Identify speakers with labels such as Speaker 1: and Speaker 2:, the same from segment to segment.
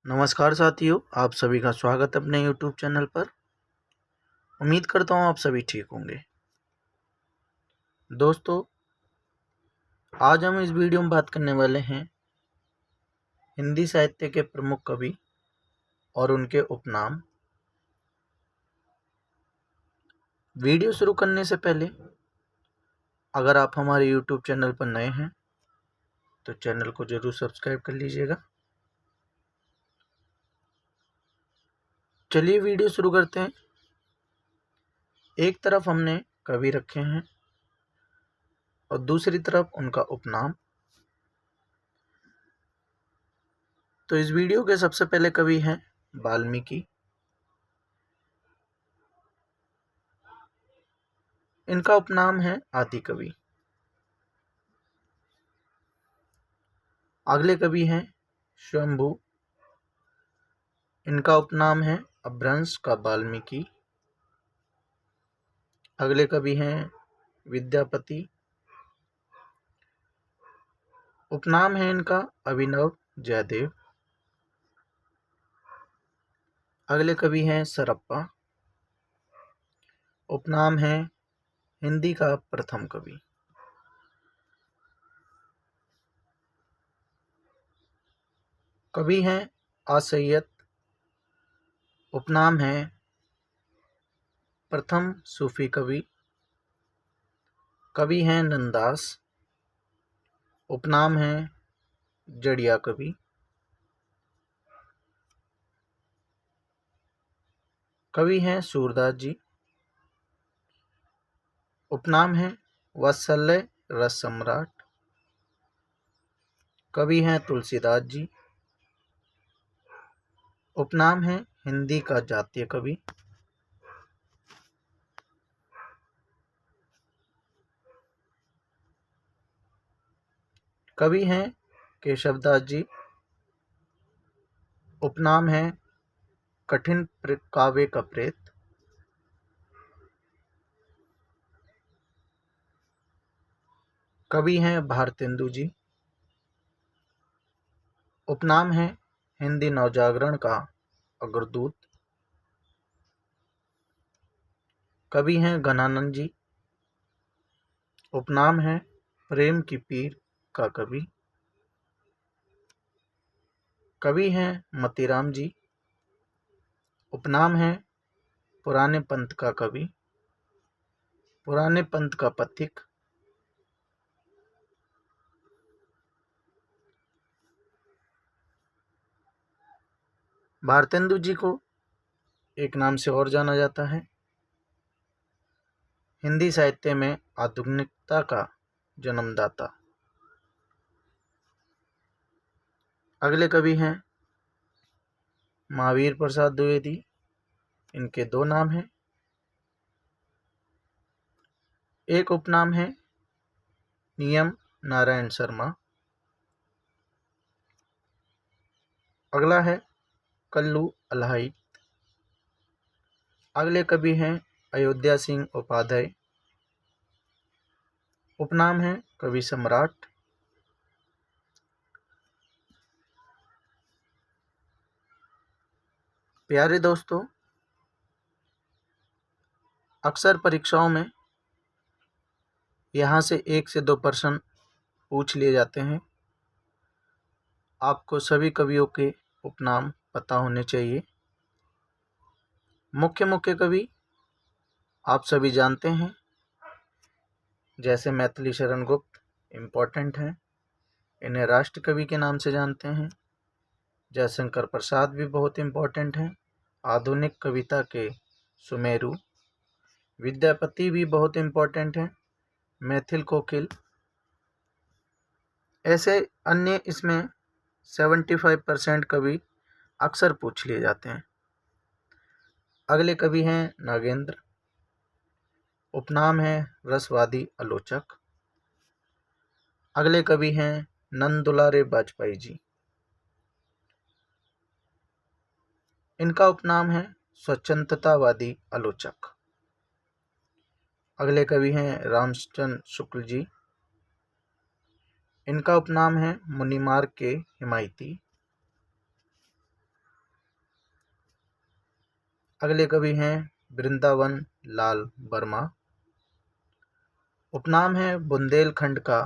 Speaker 1: नमस्कार साथियों, आप सभी का स्वागत है अपने YouTube चैनल पर। उम्मीद करता हूँ आप सभी ठीक होंगे। दोस्तों, आज हम इस वीडियो में बात करने वाले हैं हिंदी साहित्य के प्रमुख कवि और उनके उपनाम। वीडियो शुरू करने से पहले अगर आप हमारे YouTube चैनल पर नए हैं तो चैनल को जरूर सब्सक्राइब कर लीजिएगा। चलिए वीडियो शुरू करते हैं। एक तरफ हमने कवि रखे हैं और दूसरी तरफ उनका उपनाम। तो इस वीडियो के सबसे पहले कवि हैं वाल्मीकि। इनका उपनाम है आदि कवि। अगले कवि हैं स्वयंभू। इनका उपनाम है अपभ्रंश का वाल्मीकि। अगले कवि हैं विद्यापति। उपनाम है इनका अभिनव जयदेव। अगले कवि हैं सरप्पा। उपनाम है हिंदी का प्रथम कवि। कवि हैं असैयद। उपनाम है प्रथम सूफी कवि। कवि हैं नंददास। उपनाम है जड़िया कवि। कवि हैं सूरदास जी। उपनाम है वात्सल्य रस सम्राट। कवि हैं तुलसीदास जी। उपनाम है हिंदी का जातीय कवि। कवि हैं केशवदास जी। उपनाम है कठिन काव्य का प्रेत। कवि हैं भारतेंदु जी। उपनाम है हिंदी नवजागरण का अग्रदूत। कवि हैं घनानंद जी। उपनाम है प्रेम की पीर का कवि। कवि हैं मतीराम जी। उपनाम है पुराने पंथ का कवि, पुराने पंथ का पथिक। भारतेंदु जी को एक नाम से और जाना जाता है हिंदी साहित्य में आधुनिकता का जन्मदाता। अगले कवि हैं महावीर प्रसाद द्विवेदी। इनके दो नाम हैं। एक उपनाम है नियम नारायण शर्मा। अगला है कल्लू अल्हाई। अगले कवि हैं अयोध्या सिंह उपाध्याय। उपनाम है कवि सम्राट। प्यारे दोस्तों, अक्सर परीक्षाओं में यहाँ से 1 से 2 प्रश्न पूछ लिए जाते हैं। आपको सभी कवियों के उपनाम पता होने चाहिए। मुख्य मुख्य कवि आप सभी जानते हैं, जैसे मैथिली शरण गुप्त इम्पोर्टेंट हैं, इन्हें राष्ट्र कवि के नाम से जानते हैं। जयशंकर प्रसाद भी बहुत इम्पोर्टेंट हैं, आधुनिक कविता के सुमेरु। विद्यापति भी बहुत इम्पोर्टेंट हैं, मैथिल कोकिल। ऐसे अन्य इसमें 75% कवि अक्सर पूछ लिए जाते हैं। अगले कवि हैं नागेंद्र। उपनाम है रसवादी आलोचक। अगले कवि हैं नंद दुलारे वाजपेयी जी। इनका उपनाम है स्वच्छंदतावादी आलोचक। अगले कवि हैं रामचंद्र शुक्ल जी। इनका उपनाम है मुनिमार्ग के हिमायती। अगले कवि हैं वृंदावन लाल वर्मा। उपनाम है बुंदेलखंड का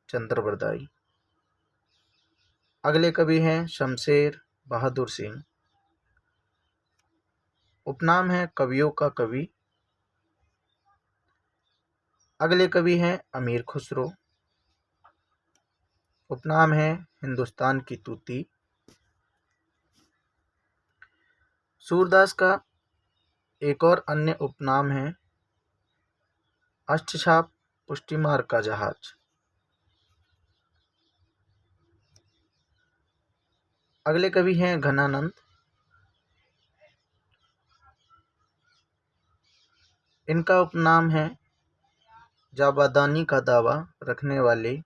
Speaker 1: चंद्रवरदाई। अगले कवि हैं शमशेर बहादुर सिंह। उपनाम है कवियों का कवि। अगले कवि हैं अमीर खुसरो। उपनाम है हिंदुस्तान की तूती। सूरदास का एक और अन्य उपनाम है अष्टछाप पुष्टिमार्ग का जहाज। अगले कवि हैं घनानंद। इनका उपनाम है जाबादानी का दावा रखने वाले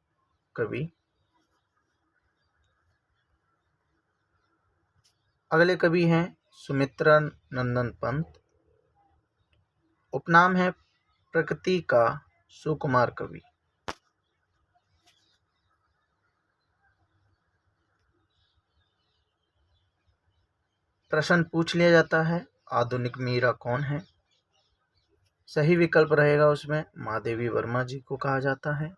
Speaker 1: कवि। अगले कवि हैं सुमित्रा नंदन पंत। उपनाम है प्रकृति का सुकुमार कवि। प्रश्न पूछ लिया जाता है आधुनिक मीरा कौन है। सही विकल्प रहेगा उसमें महादेवी वर्मा जी को कहा जाता है।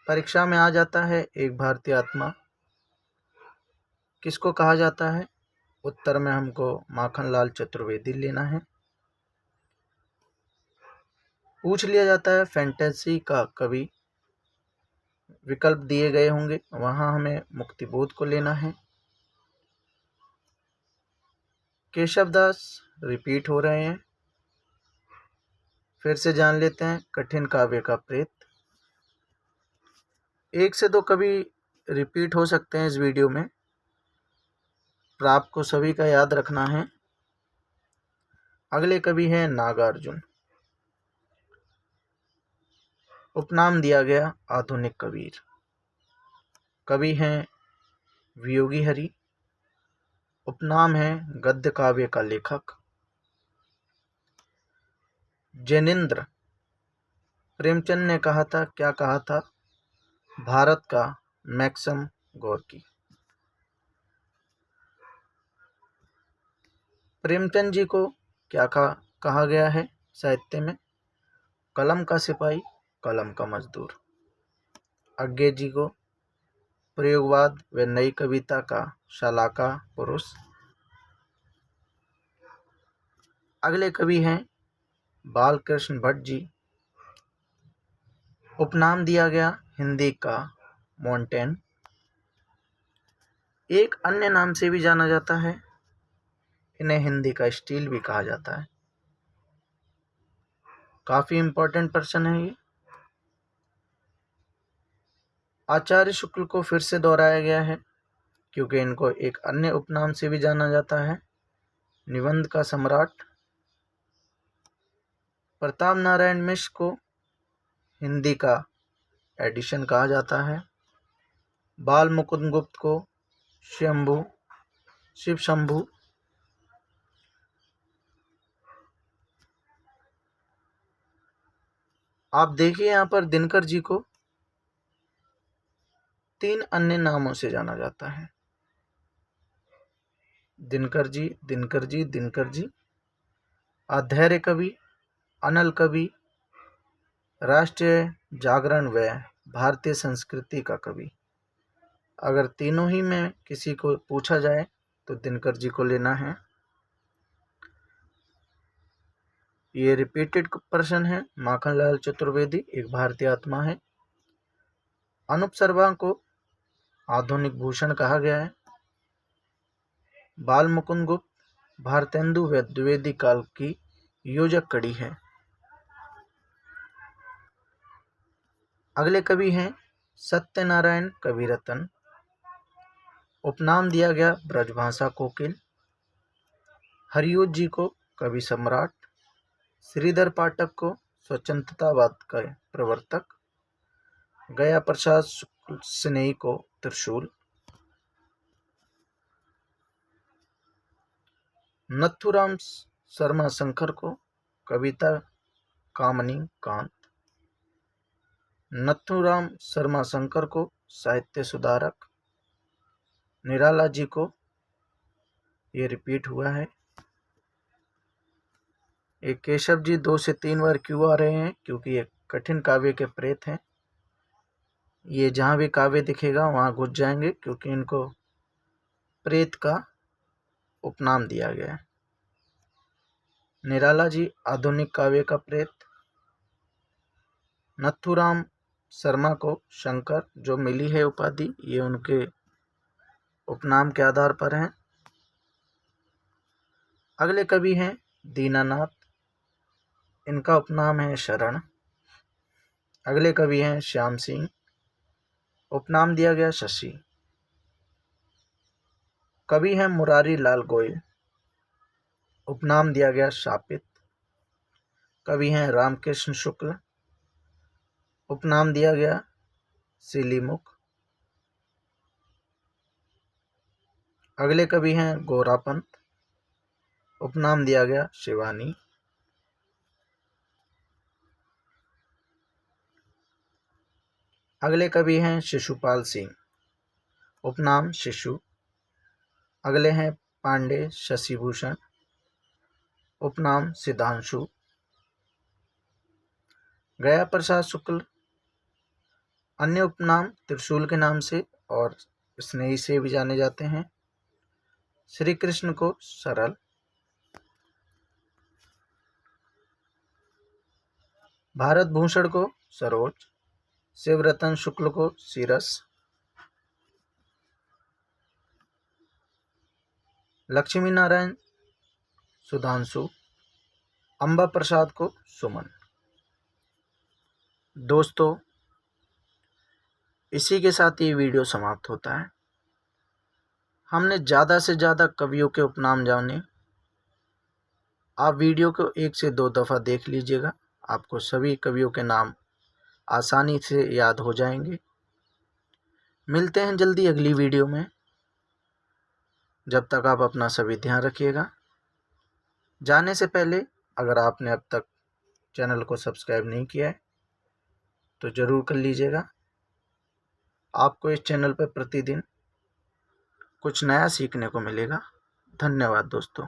Speaker 1: परीक्षा में आ जाता है एक भारतीय आत्मा किसको कहा जाता है। उत्तर में हमको माखनलाल चतुर्वेदी लेना है। पूछ लिया जाता है फैंटेसी का कवि। विकल्प दिए गए होंगे वहां हमें मुक्तिबोध को लेना है। केशवदास रिपीट हो रहे हैं। फिर से जान लेते हैं कठिन काव्य का प्रेत। एक से दो कवि रिपीट हो सकते हैं इस वीडियो में, पर आपको सभी का याद रखना है। अगले कवि हैं नागार्जुन। उपनाम दिया गया आधुनिक कबीर। कवि हैं वियोगी हरि। उपनाम है गद्य काव्य का लेखक। जैनेन्द्र प्रेमचंद ने कहा था, क्या कहा था, भारत का मैक्सम गोर्की। प्रेमचंद जी को क्या कहा गया है साहित्य में, कलम का सिपाही, कलम का मजदूर। अज्ञे जी को प्रयोगवाद व नई कविता का शलाका पुरुष। अगले कवि हैं बालकृष्ण भट्ट जी। उपनाम दिया गया हिंदी का मोंटेन। एक अन्य नाम से भी जाना जाता है, इन्हें हिंदी का स्टील भी कहा जाता है। काफी इंपॉर्टेंट पर्सन है ये। आचार्य शुक्ल को फिर से दोहराया गया है क्योंकि इनको एक अन्य उपनाम से भी जाना जाता है, निबंध का सम्राट। प्रताप नारायण मिश्र को हिंदी का एडिशन कहा जाता है। बाल मुकुंद गुप्त को शिव शंभू। आप देखिए यहाँ पर दिनकर जी को तीन अन्य नामों से जाना जाता है, दिनकर जी, दिनकर जी, दिनकर जी। अधैर्य कवि, अनल कवि, राष्ट्रीय जागरण व भारतीय संस्कृति का कवि। अगर तीनों ही में किसी को पूछा जाए तो दिनकर जी को लेना है। ये रिपीटेड प्रश्न है। माखनलाल चतुर्वेदी एक भारतीय आत्मा है। अनूप शर्मा को आधुनिक भूषण कहा गया है। बाल मुकुंद गुप्त भारतेंदु व द्विवेदी काल की योजक कड़ी है। अगले कवि हैं सत्यनारायण कविरत्न। उपनाम दिया गया ब्रजभाषा कोकिल। हरियोत जी को कवि सम्राट। श्रीधर पाठक को स्वतंत्रतावाद का प्रवर्तक। गया प्रसाद स्नेही को त्रिशूल। नथुराम शर्मा शंकर को कविता कामनी कांत। नथुराम शर्मा शंकर को साहित्य सुधारक। निराला जी को ये रिपीट हुआ है। ये केशव जी 2 से 3 बार क्यों आ रहे हैं? क्योंकि ये कठिन काव्य के प्रेत हैं। ये जहाँ भी काव्य दिखेगा वहाँ घुस जाएंगे, क्योंकि इनको प्रेत का उपनाम दिया गया है। निराला जी आधुनिक काव्य का प्रेत। नथुराम शर्मा को शंकर जो मिली है उपाधि, ये उनके उपनाम के आधार पर हैं। अगले कवि हैं दीनानाथ, इनका उपनाम है शरण। अगले कवि हैं श्याम सिंह, उपनाम दिया गया शशि। कवि हैं मुरारी लाल गोयल, उपनाम दिया गया शापित। कवि हैं रामकृष्ण शुक्ल, उपनाम दिया गया सिलीमुख। अगले कवि हैं गोरापंत, उपनाम दिया गया शिवानी। अगले कवि हैं शिशुपाल सिंह, उपनाम शिशु। अगले हैं पांडे शशिभूषण, उपनाम सिद्धांशु। गया प्रसाद शुक्ल, अन्य उपनाम त्रिशूल के नाम से और स्नेही से भी जाने जाते हैं। श्री कृष्ण को सरल। भारत भूषण को सरोज। शिवरतन शुक्ल को सीरस। लक्ष्मी नारायण सुधांशु। अंबा प्रसाद को सुमन। दोस्तों, इसी के साथ ये वीडियो समाप्त होता है। हमने ज़्यादा से ज़्यादा कवियों के उपनाम जाने। आप वीडियो को 1 से 2 दफ़ा देख लीजिएगा, आपको सभी कवियों के नाम आसानी से याद हो जाएंगे। मिलते हैं जल्दी अगली वीडियो में। जब तक आप अपना सभी ध्यान रखिएगा। जाने से पहले अगर आपने अब तक चैनल को सब्सक्राइब नहीं किया है तो ज़रूर कर लीजिएगा। आपको इस चैनल पर प्रतिदिन कुछ नया सीखने को मिलेगा। धन्यवाद दोस्तों।